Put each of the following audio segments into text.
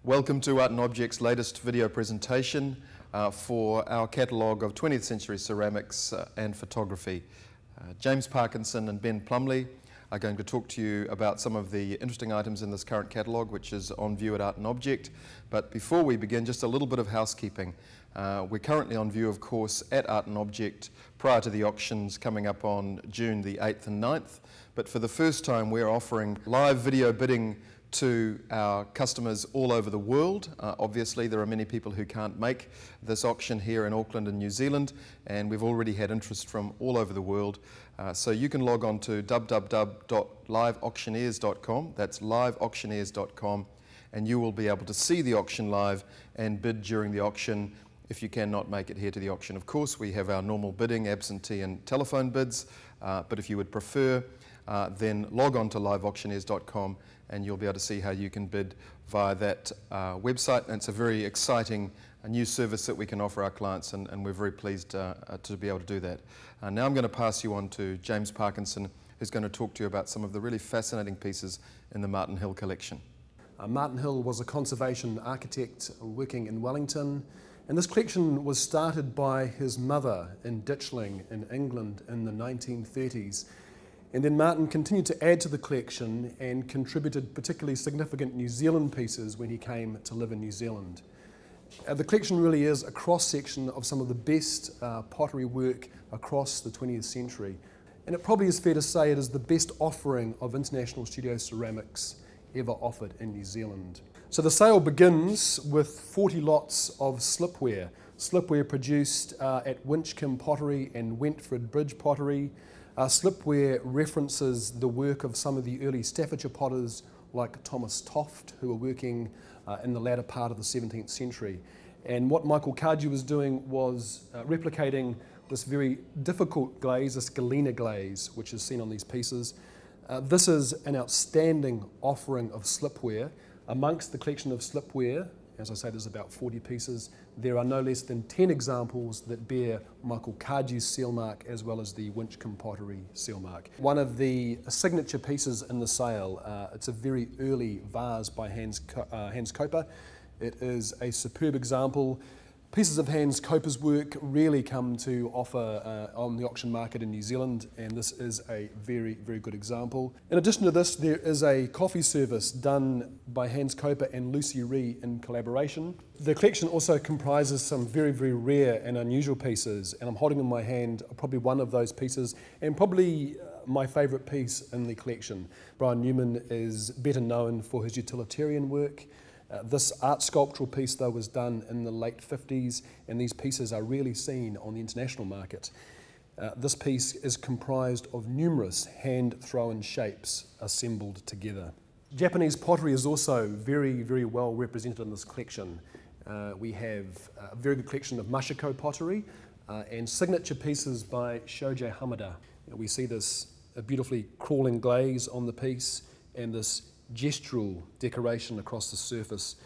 Welcome to Art and Object's latest video presentation for our catalogue of 20th century ceramics and photography. James Parkinson and Ben Plumley are going to talk to you about some of the interesting items in this current catalogue, which is on view at Art and Object. But before we begin, just a little bit of housekeeping. We're currently on view, of course, at Art and Object prior to the auctions coming up on June the 8th and 9th. But for the first time, we're offering live video bidding to our customers all over the world. Obviously, there are many people who can't make this auction here in Auckland and New Zealand, and we've already had interest from all over the world. So you can log on to www.liveauctioneers.com, that's liveauctioneers.com, and you will be able to see the auction live and bid during the auction if you cannot make it here to the auction. Of course, we have our normal bidding, absentee and telephone bids, but if you would prefer, then log on to liveauctioneers.com and you'll be able to see how you can bid via that website. And it's a very exciting new service that we can offer our clients, and we're very pleased to be able to do that. Now I'm going to pass you on to James Parkinson, who's going to talk to you about some of the really fascinating pieces in the Martin Hill collection. Martin Hill was a conservation architect working in Wellington, and this collection was started by his mother in Ditchling in England in the 1930s. And then Martin continued to add to the collection and contributed particularly significant New Zealand pieces when he came to live in New Zealand. The collection really is a cross-section of some of the best pottery work across the 20th century. And it probably is fair to say it is the best offering of international studio ceramics ever offered in New Zealand. So the sale begins with 40 lots of slipware. Slipware produced at Winchcombe Pottery and Wentford Bridge Pottery. Slipware references the work of some of the early Staffordshire potters like Thomas Toft, who were working in the latter part of the 17th century. And what Michael Cardew was doing was replicating this very difficult glaze, this galena glaze, which is seen on these pieces. This is an outstanding offering of slipware. Amongst the collection of slipware, as I say, there's about 40 pieces. There are no less than 10 examples that bear Michael Cardew's seal mark as well as the Winchcombe Pottery seal mark. One of the signature pieces in the sale, it's a very early vase by Hans Koper. It is a superb example. Pieces of Hans Koper's work really come to offer on the auction market in New Zealand, and this is a very, very good example. In addition to this, there is a coffee service done by Hans Koper and Lucy Ree in collaboration. The collection also comprises some very, very rare and unusual pieces, and I'm holding in my hand probably one of those pieces, and probably my favourite piece in the collection. Brian Newman is better known for his utilitarian work. This art sculptural piece, though, was done in the late 50s, and these pieces are rarely seen on the international market. This piece is comprised of numerous hand-thrown shapes assembled together. Japanese pottery is also very, very well represented in this collection. We have a very good collection of Mashiko pottery and signature pieces by Shoji Hamada. We see this beautifully crawling glaze on the piece and this gestural decoration across the surface,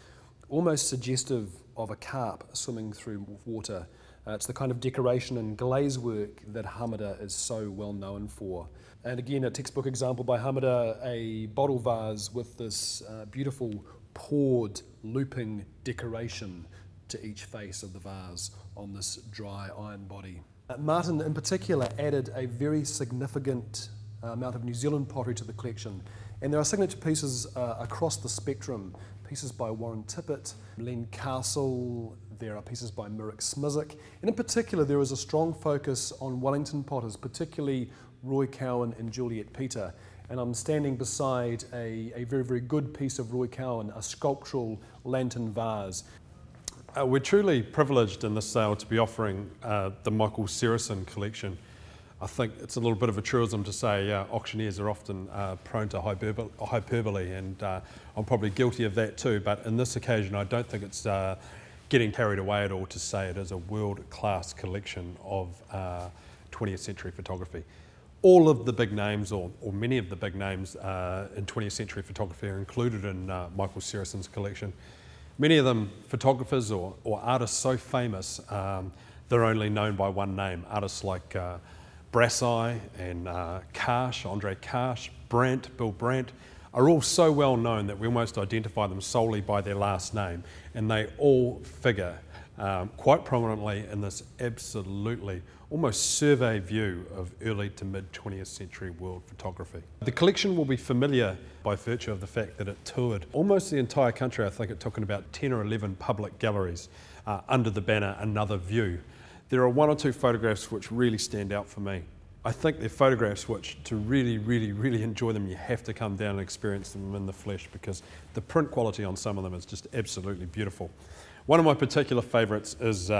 almost suggestive of a carp swimming through water. It's the kind of decoration and glaze work that Hamada is so well known for. And again, a textbook example by Hamada, a bottle vase with this beautiful poured looping decoration to each face of the vase on this dry iron body. Martin in particular added a very significant amount of New Zealand pottery to the collection. And there are signature pieces across the spectrum, pieces by Warren Tippett, Len Castle, there are pieces by Mirik Smizik, and in particular there is a strong focus on Wellington potters, particularly Roy Cowan and Juliet Peter. And I'm standing beside a very, very good piece of Roy Cowan, a sculptural lantern vase. We're truly privileged in this sale to be offering the Michael Saracen collection. I think it's a little bit of a truism to say auctioneers are often prone to hyperbole, and I'm probably guilty of that too, but in this occasion I don't think it's getting carried away at all to say it is a world-class collection of 20th century photography. All of the big names, or many of the big names in 20th century photography are included in Michael Saracen's collection. Many of them photographers or artists so famous they're only known by one name, artists like Brassai and Karsh, Andre Karsh, Bill Brandt, are all so well known that we almost identify them solely by their last name, and they all figure quite prominently in this absolutely almost survey view of early to mid 20th century world photography. The collection will be familiar by virtue of the fact that it toured almost the entire country. I think it took in about 10 or 11 public galleries under the banner Another View. There are one or two photographs which really stand out for me. I think they're photographs which, to really enjoy them, you have to come down and experience them in the flesh, because the print quality on some of them is just absolutely beautiful. One of my particular favourites is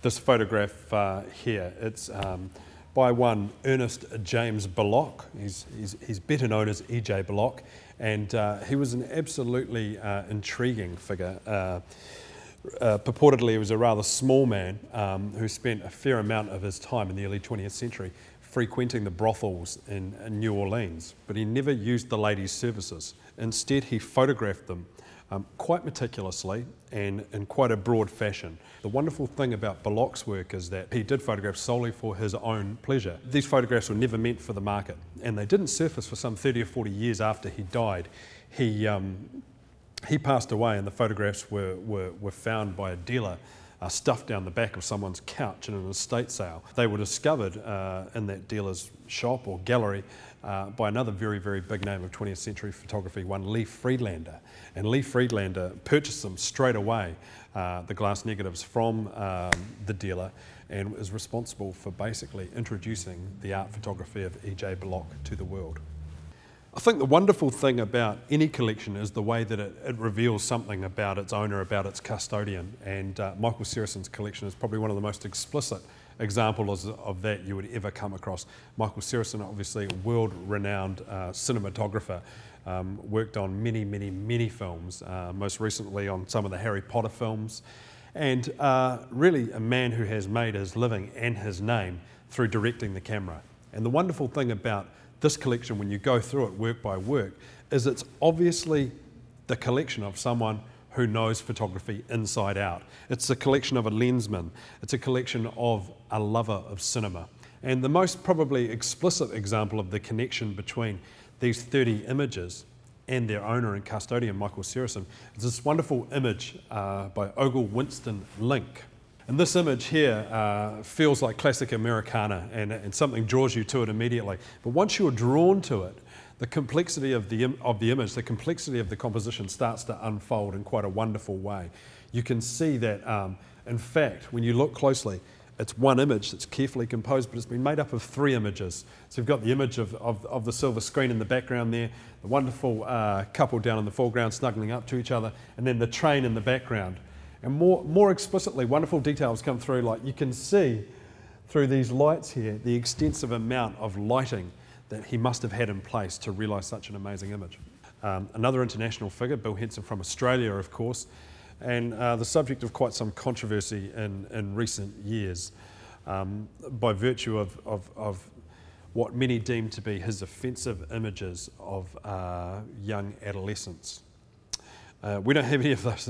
this photograph here. It's by one Ernest James Bullock. He's better known as E.J. Bullock, and he was an absolutely intriguing figure. Purportedly, he was a rather small man who spent a fair amount of his time in the early 20th century frequenting the brothels in New Orleans, but he never used the ladies' services. Instead, he photographed them quite meticulously and in quite a broad fashion. The wonderful thing about Bullock's work is that he did photograph solely for his own pleasure. These photographs were never meant for the market, and they didn't surface for some 30 or 40 years after he died. He passed away, and the photographs were found by a dealer stuffed down the back of someone's couch in an estate sale. They were discovered in that dealer's shop or gallery by another very big name of 20th century photography, one Lee Friedlander. And Lee Friedlander purchased them straight away, the glass negatives, from the dealer, and is responsible for basically introducing the art photography of E.J. Bullock to the world. I think the wonderful thing about any collection is the way that it reveals something about its owner, about its custodian, and Michael Saracen's collection is probably one of the most explicit examples of that you would ever come across. Michael Saracen, obviously a world-renowned cinematographer, worked on many films, most recently on some of the Harry Potter films, and really a man who has made his living and his name through directing the camera. And the wonderful thing about this collection, when you go through it work by work, is it's obviously the collection of someone who knows photography inside out. It's a collection of a lensman. It's a collection of a lover of cinema. And the most probably explicit example of the connection between these 30 images and their owner and custodian, Michael Saracen, is this wonderful image by Ogle Winston Link. And this image here feels like classic Americana, and something draws you to it immediately. But once you're drawn to it, the complexity of the image, the complexity of the composition starts to unfold in quite a wonderful way. You can see that, in fact, when you look closely, it's one image that's carefully composed, but it's been made up of 3 images. So you've got the image of the silver screen in the background there, the wonderful couple down in the foreground snuggling up to each other, and then the train in the background. And more explicitly, wonderful details come through, like you can see through these lights here the extensive amount of lighting that he must have had in place to realise such an amazing image. Another international figure, Bill Henson from Australia, of course, and the subject of quite some controversy in recent years by virtue of what many deem to be his offensive images of young adolescents. We don't have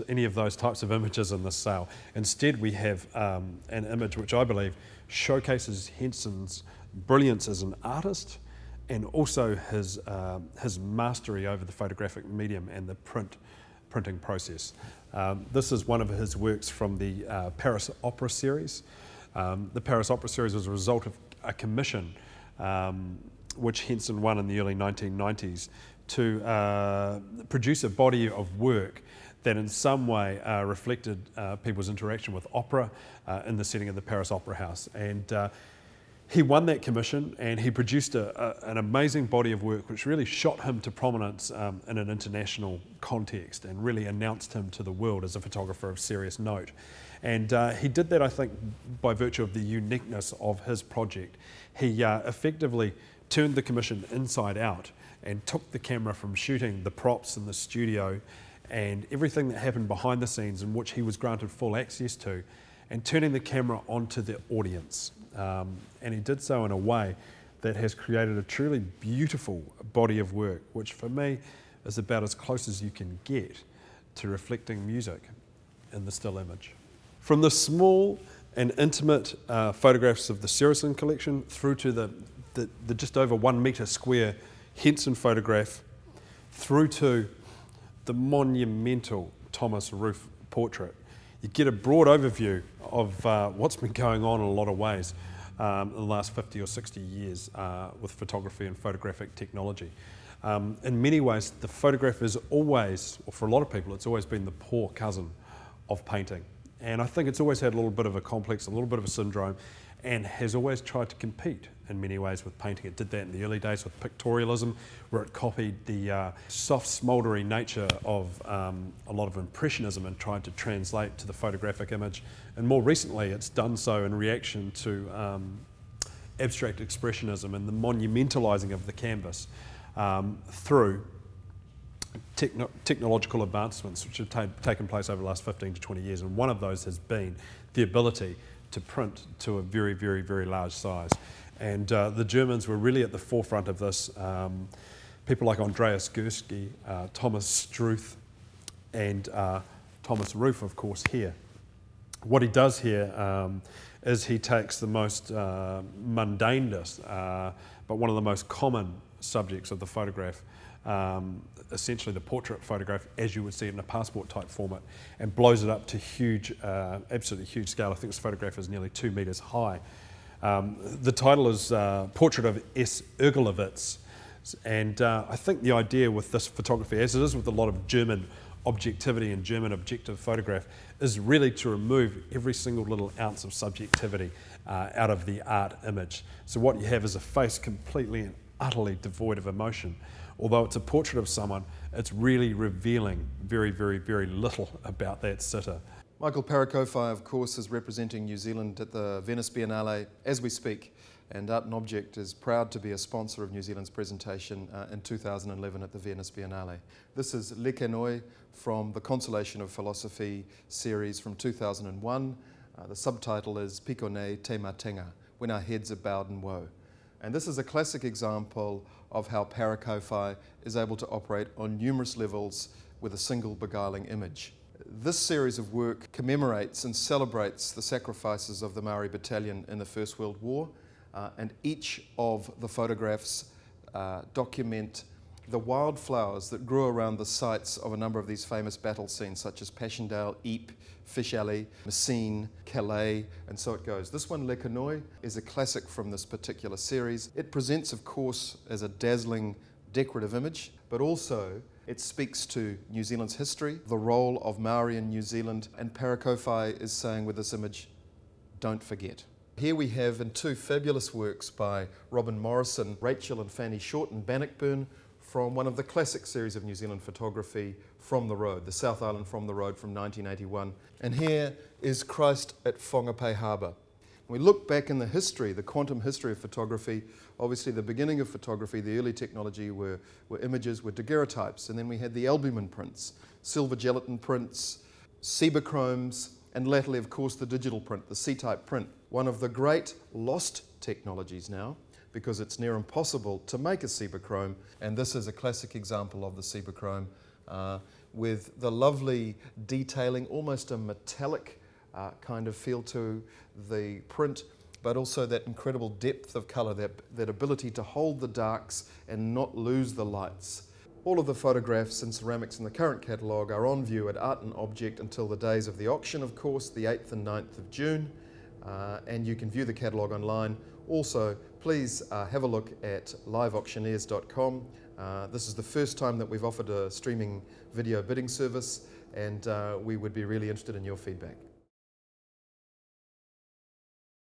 any of those types of images in this sale. Instead, we have an image which I believe showcases Henson's brilliance as an artist, and also his mastery over the photographic medium and the printing process. This is one of his works from the Paris Opera series. The Paris Opera series was a result of a commission which Henson won in the early 1990s to produce a body of work that in some way reflected people's interaction with opera in the setting of the Paris Opera House. And he won that commission, and he produced an amazing body of work which really shot him to prominence in an international context and really announced him to the world as a photographer of serious note. And he did that, I think, by virtue of the uniqueness of his project. He effectively turned the commission inside out and took the camera from shooting the props in the studio and everything that happened behind the scenes, in which he was granted full access to, and turning the camera onto the audience. And he did so in a way that has created a truly beautiful body of work, which for me is about as close as you can get to reflecting music in the still image. From the small and intimate photographs of the Saracen collection through to the just over 1 metre square Henson photograph, through to the monumental Thomas Roof portrait. You get a broad overview of what's been going on in a lot of ways in the last 50 or 60 years with photography and photographic technology. In many ways, the photograph is always, or for a lot of people, it's always been the poor cousin of painting. And I think it's always had a little bit of a complex, a little bit of a syndrome, and has always tried to compete in many ways with painting. It did that in the early days with pictorialism, where it copied the soft, smouldery nature of a lot of impressionism and tried to translate to the photographic image. And more recently, it's done so in reaction to abstract expressionism and the monumentalising of the canvas through technological advancements which have taken place over the last 15 to 20 years. And one of those has been the ability to print to a very, very, very large size. And the Germans were really at the forefront of this. People like Andreas Gursky, Thomas Struth, and Thomas Roof, of course, here. What he does here is he takes the most mundanest, but one of the most common subjects of the photograph, essentially the portrait photograph as you would see it in a passport type format, and blows it up to huge, absolutely huge scale. I think this photograph is nearly 2 meters high. The title is Portrait of S. Ergelowitz, and I think the idea with this photography, as it is with a lot of German objectivity and German objective photograph, is really to remove every single little ounce of subjectivity out of the art image. So what you have is a face completely and utterly devoid of emotion. Although it's a portrait of someone, it's really revealing very, very, very little about that sitter. Michael Parakofai, of course, is representing New Zealand at the Venice Biennale as we speak, and Art and Object is proud to be a sponsor of New Zealand's presentation in 2011 at the Venice Biennale. This is Le Canoë from the Consolation of Philosophy series from 2001. The subtitle is Pikone Te Matenga, When Our Heads Are Bowed in Woe. And this is a classic example of how Parakofai is able to operate on numerous levels with a single beguiling image. This series of work commemorates and celebrates the sacrifices of the Maori Battalion in the First World War, and each of the photographs document the wildflowers that grew around the sites of a number of these famous battle scenes, such as Passchendaele, Ypres, Fish Alley, Messines, Calais, and so it goes. This one, Le Canoë, is a classic from this particular series. It presents, of course, as a dazzling decorative image, but also it speaks to New Zealand's history, the role of Maori in New Zealand, and Parakofai is saying with this image, don't forget. Here we have in two fabulous works by Robin Morrison, Rachel and Fanny Short in Bannockburn, from one of the classic series of New Zealand photography, From the Road, the South Island From the Road from 1981. And here is Christ at Whangapai Harbour. When we look back in the history, the quantum history of photography, obviously the beginning of photography, the early technology were images, were daguerreotypes, and then we had the albumin prints, silver gelatin prints, sebachromes, and latterly, of course, the digital print, the C-type print. One of the great lost technologies now, because it's near impossible to make a sebachrome, and this is a classic example of the sebachrome with the lovely detailing, almost a metallic kind of feel to the print, but also that incredible depth of colour, that ability to hold the darks and not lose the lights. All of the photographs and ceramics in the current catalogue are on view at Art and Object until the days of the auction, of course, the 8th and 9th of June, and you can view the catalogue online. Also, please have a look at liveauctioneers.com. This is the first time that we've offered a streaming video bidding service, and we would be really interested in your feedback.